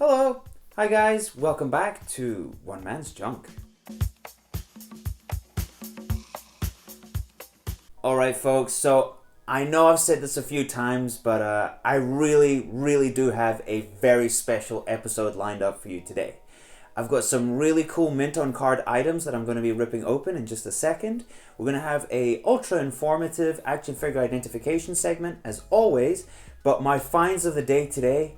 Hello! Hi guys, welcome back to One Man's Junk. Alright folks, so I know I've said this a few times, but I really do have a very special episode lined up for you today. I've got some really cool mint on card items that I'm going to be ripping open in just a second. We're going to have a ultra informative action figure identification segment as always, but my finds of the day today,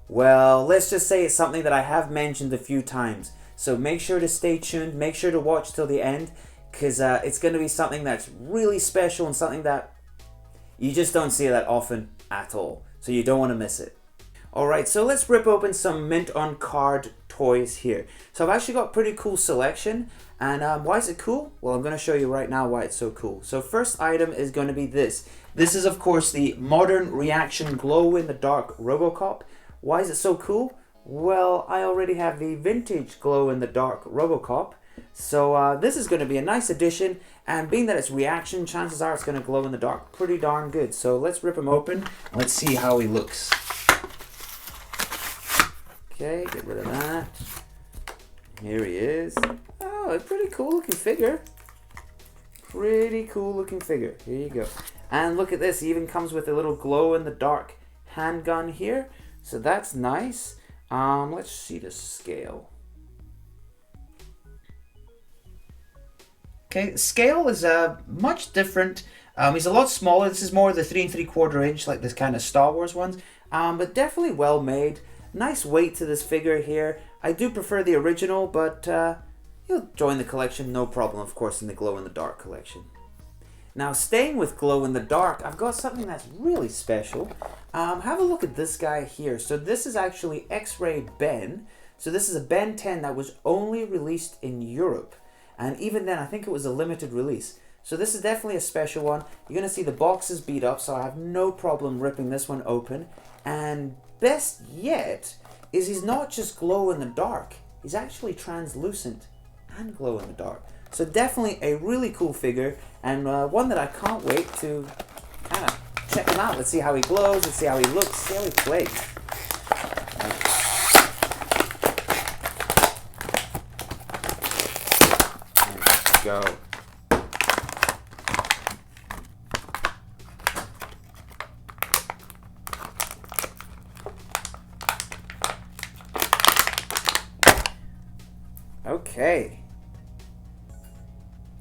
well, let's just say it's something that I have mentioned a few times. So make sure to stay tuned, make sure to watch till the end, because it's going to be something that's really special and something that you just don't see that often at all. So you don't want to miss it. Alright, so let's rip open some mint on card toys here. So I've actually got a pretty cool selection. And why is it cool? Well, I'm going to show you right now why it's so cool. So first item is going to be this. This is of course the modern reaction glow in the dark Robocop. Why is it so cool? Well, I already have the vintage glow in the dark Robocop. So this is going to be a nice addition, and being that it's reaction, chances are it's going to glow in the dark pretty darn good. So let's rip him open. Let's see how he looks. Okay, get rid of that. Here he is. Oh, a pretty cool looking figure. Pretty cool looking figure. Here you go. And look at this, he even comes with a little glow in the dark handgun here. So that's nice. Let's see the scale. Okay, scale is much different. He's a lot smaller. This is more the 3 3/4 inch, like this kind of Star Wars ones. But definitely well made. Nice weight to this figure here. I do prefer the original, but you'll join the collection, no problem, of course, in the glow in the dark collection. Now, staying with glow in the dark, I've got something that's really special. Have a look at this guy here. So this is actually X-Ray Ben. So this is a Ben 10 that was only released in Europe. And even then, I think it was a limited release. So this is definitely a special one. You're going to see the box is beat up, so I have no problem ripping this one open. And best yet is he's not just glow in the dark. He's actually translucent and glow in the dark. So definitely a really cool figure, and one that I can't wait to kind of check him out. Let's see how he glows, let's see how he looks, see how he plays. There we go.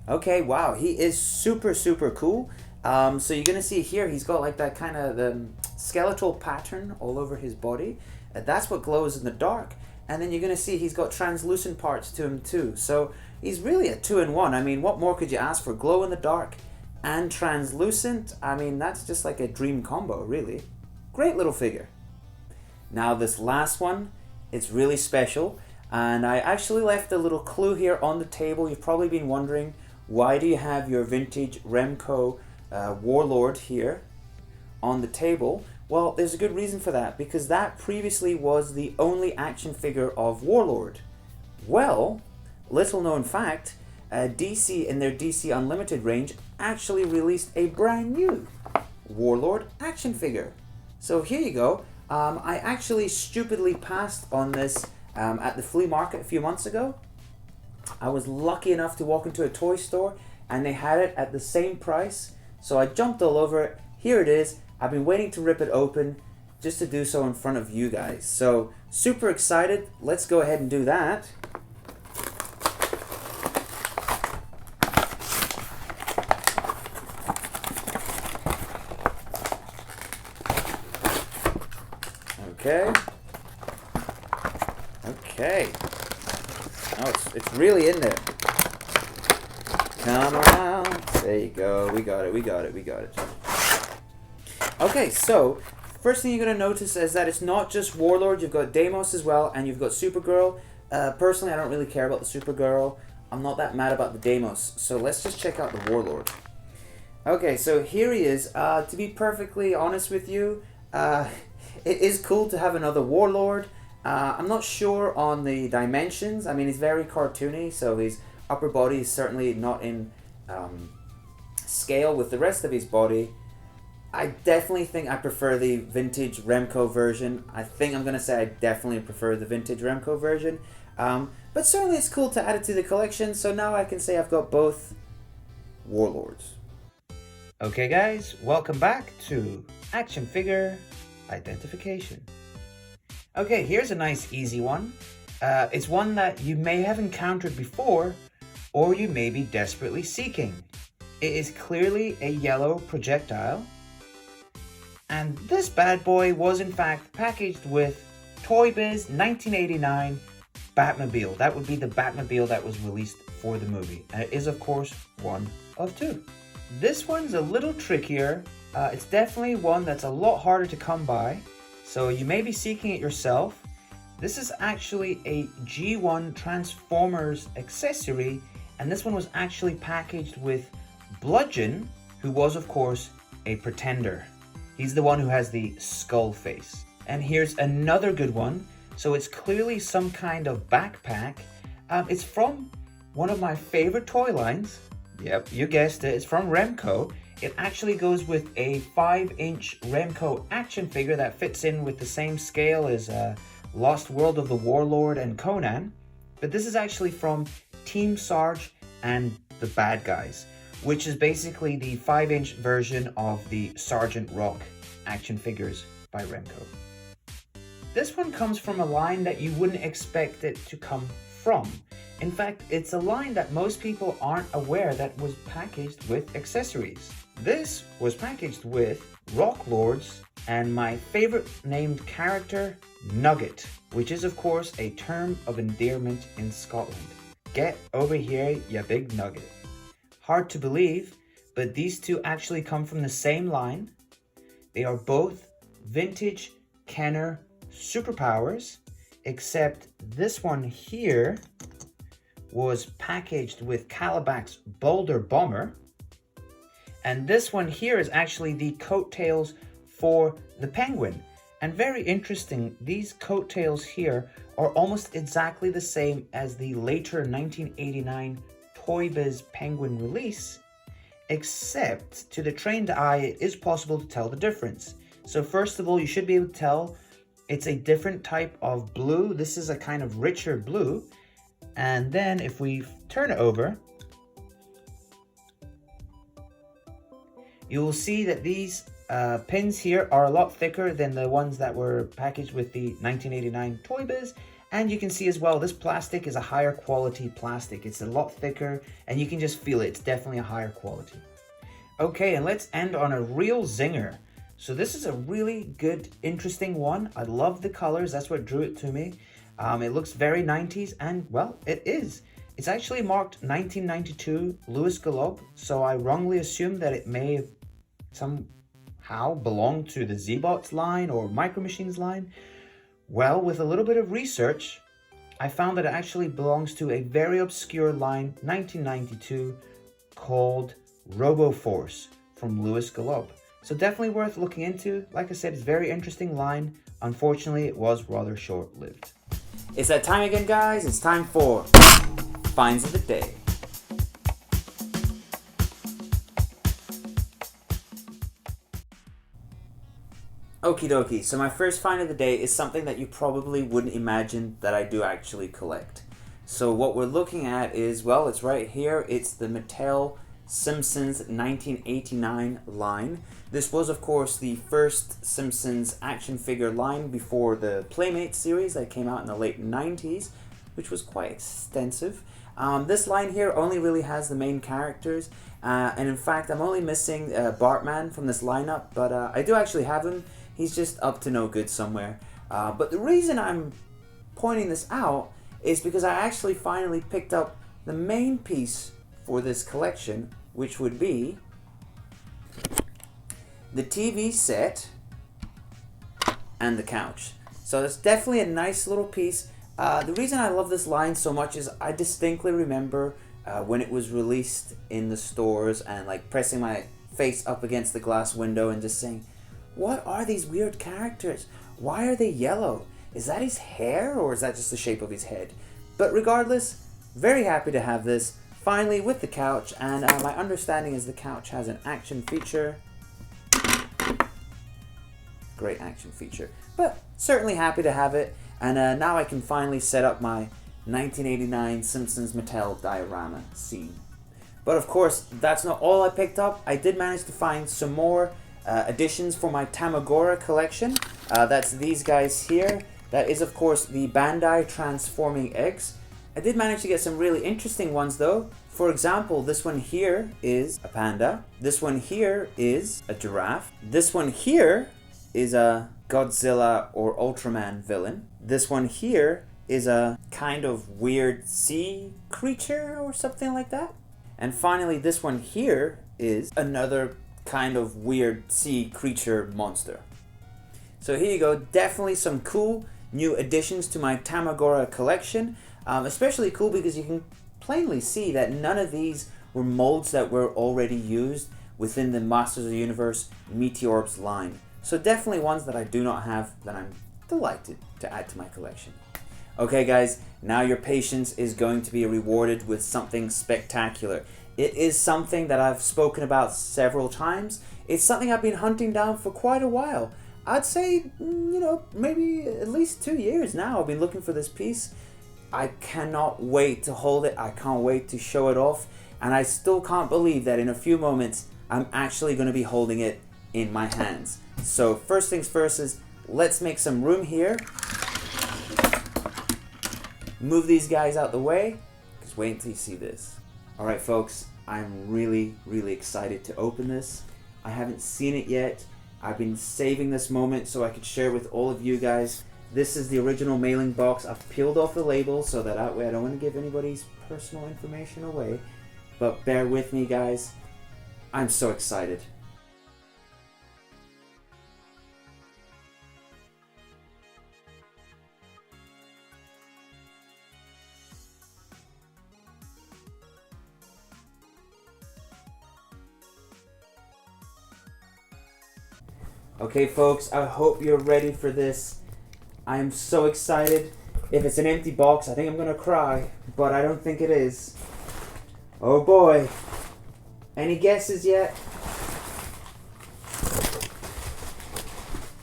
Okay, wow, he is super cool. So you're gonna see here, he's got like that kind of skeletal pattern all over his body. That's what glows in the dark. And then you're gonna see he's got translucent parts to him too. So he's really a 2-in-1. I mean, what more could you ask for? Glow in the dark and translucent. I mean, that's just like a dream combo, really. Great little figure. Now this last one, it's really special. And I actually left a little clue here on the table. You've probably been wondering, why do you have your vintage Remco Warlord here on the table? Well, there's a good reason for that, because that previously was the only action figure of Warlord. Well, little known fact, DC in their DC Unlimited range actually released a brand new Warlord action figure. So here you go. I actually stupidly passed on this at the flea market a few months ago. I was lucky enough to walk into a toy store and they had it at the same price, so I jumped all over it. Here it is. I've been waiting to rip it open just to do so in front of you guys. So super excited. Let's go ahead and do that. Okay. Oh, it's really in there. Come around. There you go. We got it. Okay, so first thing you're going to notice is that it's not just Warlord. You've got Deimos as well, and you've got Supergirl. Personally, I don't really care about the Supergirl. I'm not that mad about the Deimos. So let's just check out the Warlord. Okay, so here he is. To be perfectly honest with you, it is cool to have another Warlord. I'm not sure on the dimensions. I mean, he's very cartoony, so his upper body is certainly not in scale with the rest of his body. I definitely think I prefer the vintage Remco version. I think I'm going to say I definitely prefer the vintage Remco version. But certainly it's cool to add it to the collection, so now I can say I've got both Warlords. Okay guys, welcome back to Action Figure Identification. Okay, here's a nice easy one. It's one that you may have encountered before, or you may be desperately seeking. It is clearly a yellow projectile, and this bad boy was in fact packaged with Toy Biz 1989 Batmobile. That would be the Batmobile that was released for the movie, and it is of course one of two. This one's a little trickier. It's definitely one that's a lot harder to come by, so you may be seeking it yourself. This is actually a G1 Transformers accessory, and this one was actually packaged with Bludgeon, who was of course a Pretender. He's the one who has the skull face. And here's another good one. So it's clearly some kind of backpack. It's from one of my favorite toy lines. Yep, you guessed it. It's from Remco. It actually goes with a 5-inch Remco action figure that fits in with the same scale as Lost World of the Warlord and Conan. But this is actually from Team Sarge and the Bad Guys, which is basically the 5-inch version of the Sergeant Rock action figures by Remco. This one comes from a line that you wouldn't expect it to come from. In fact, it's a line that most people aren't aware that was packaged with accessories. This was packaged with Rock Lords and my favorite named character, Nugget, which is of course a term of endearment in Scotland. Get over here, ya big nugget. Hard to believe, but these two actually come from the same line. They are both vintage Kenner superpowers, except this one here was packaged with Calibac's Boulder Bomber, and this one here is actually the coattails for the Penguin. And very interesting, these coattails here are almost exactly the same as the later 1989 Toy Biz Penguin release, except to the trained eye it is possible to tell the difference. So first of all, you should be able to tell it's a different type of blue. This is a kind of richer blue. And then if we turn it over, you will see that these pins here are a lot thicker than the ones that were packaged with the 1989 Toy Biz. And you can see as well, this plastic is a higher quality plastic. It's a lot thicker and you can just feel it. It's definitely a higher quality. Okay, and let's end on a real zinger. So this is a really good, interesting one. I love the colors. That's what drew it to me. It looks very 90s, and well, it is. It's actually marked 1992 Louis Galob, so I wrongly assumed that it may have somehow belonged to the Z-Bots line or Micro Machines line. Well, with a little bit of research, I found that it actually belongs to a very obscure line, 1992, called RoboForce from Louis Galob. So definitely worth looking into. Like I said, it's a very interesting line. Unfortunately, it was rather short-lived. It's that time again, guys. It's time for Finds of the Day. Okie dokie, so my first find of the day is something that you probably wouldn't imagine that I do actually collect. So what we're looking at is, well, it's right here. It's the Mattel Simpsons 1989 line. This was, of course, the first Simpsons action figure line before the Playmates series that came out in the late 90s, which was quite extensive. This line here only really has the main characters, and in fact, I'm only missing Bartman from this lineup, but I do actually have him. He's just up to no good somewhere. But the reason I'm pointing this out is because I actually finally picked up the main piece for this collection, which would be the TV set and the couch. So it's definitely a nice little piece. The reason I love this line so much is I distinctly remember when it was released in the stores and like pressing my face up against the glass window and just saying, what are these weird characters? Why are they yellow? Is that his hair or is that just the shape of his head? But regardless, very happy to have this finally with the couch, and my understanding is the couch has an action feature. great action feature. But certainly happy to have it, and now I can finally set up my 1989 Simpsons Mattel diorama scene. But of course, that's not all I picked up. I did manage to find some more additions for my Tamagora collection. That's these guys here. That is, of course, the Bandai Transforming Eggs. I did manage to get some really interesting ones though. For example, this one here is a panda. This one here is a giraffe. This one here is a Godzilla or Ultraman villain. This one here is a kind of weird sea creature or something like that. And finally, this one here is another kind of weird sea creature monster. So here you go, definitely some cool new additions to my Tamagora collection. Especially cool because you can plainly see that none of these were molds that were already used within the Masters of the Universe Meteorbs line. So definitely ones that I do not have that I'm delighted to add to my collection. Okay guys, now your patience is going to be rewarded with something spectacular. It is something that I've spoken about several times. It's something I've been hunting down for quite a while. I'd say, maybe at least 2 years now I've been looking for this piece. I cannot wait to hold it. I can't wait to show it off. And I still can't believe that in a few moments, I'm actually going to be holding it in my hands. So first things first is, let's make some room here. Move these guys out the way. Just wait until you see this. All right, folks, I'm really, really excited to open this. I haven't seen it yet. I've been saving this moment so I could share with all of you guys. This is the original mailing box. I've peeled off the label so that way I don't want to give anybody's personal information away. But bear with me, guys. I'm so excited. Okay, folks, I hope you're ready for this. I am so excited. If it's an empty box, I think I'm gonna cry, but I don't think it is. Oh boy. Any guesses yet?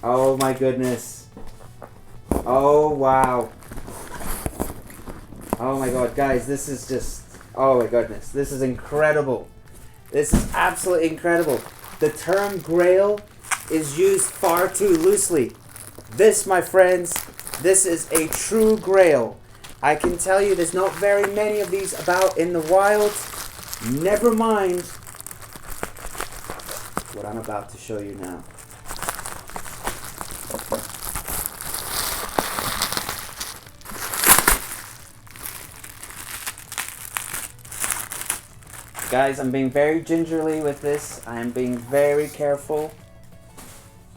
Oh my goodness. Oh wow. Oh my god, guys, this is just, oh my goodness. This is incredible. This is absolutely incredible. The term GRAIL is used far too loosely. This, my friends, this is a true GRAIL. I can tell you there's not very many of these about in the wild. Never mind what I'm about to show you now. Guys, I'm being very gingerly with this. I am being very careful.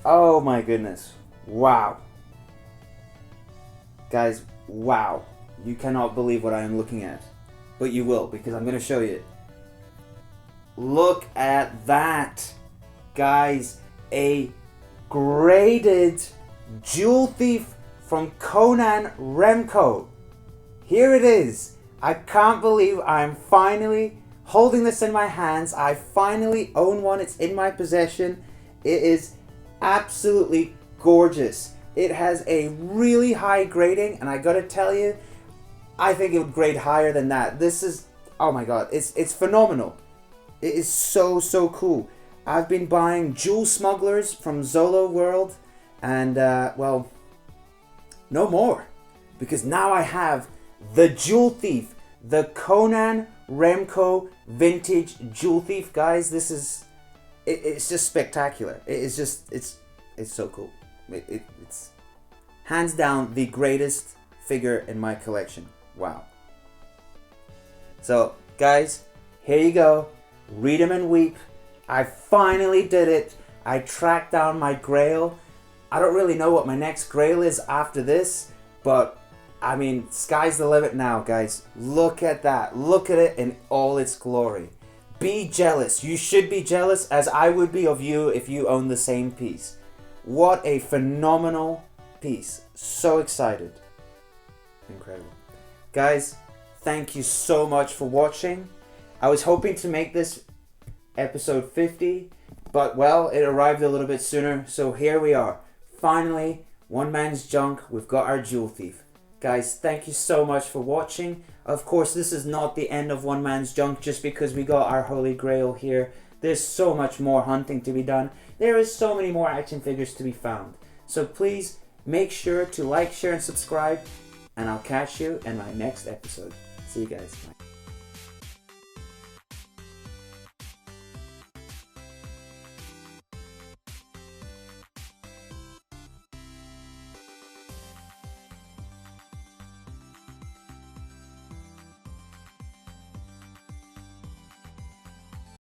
Oh my goodness. Wow. Guys, wow. You cannot believe what I am looking at. But you will, because I'm going to show you. Look at that. Guys, a graded Jewel Thief from Conan Remco. Here it is. I can't believe I'm finally holding this in my hands. I finally own one. It's in my possession. It is absolutely gorgeous. It has a really high grading, and I gotta tell you, I think it would grade higher than that. This is, oh my god, it's phenomenal. It is so cool. I've been buying Jewel Smugglers from Zolo World, and well, no more, because now I have the Jewel Thief, the Conan Remco Vintage Jewel Thief. Guys, this is, it's just spectacular. It's just, it's so cool. It's hands down the greatest figure in my collection. Wow. So, guys, here you go. Read 'em and weep. I finally did it. I tracked down my GRAIL. I don't really know what my next GRAIL is after this, but I mean, sky's the limit now, guys. Look at that. Look at it in all its glory. Be jealous. You should be jealous, as I would be of you if you own the same piece. What a phenomenal piece. So excited. Incredible. Guys, thank you so much for watching. I was hoping to make this episode 50, but well, it arrived a little bit sooner, so here we are. finally, One Man's Junk, we've got our Jewel Thief. Guys, thank you so much for watching. Of course, this is not the end of One Man's Junk just because we got our Holy Grail here. There's so much more hunting to be done. There is so many more action figures to be found. So please make sure to like, share, and subscribe. And I'll catch you in my next episode. See you guys. Bye.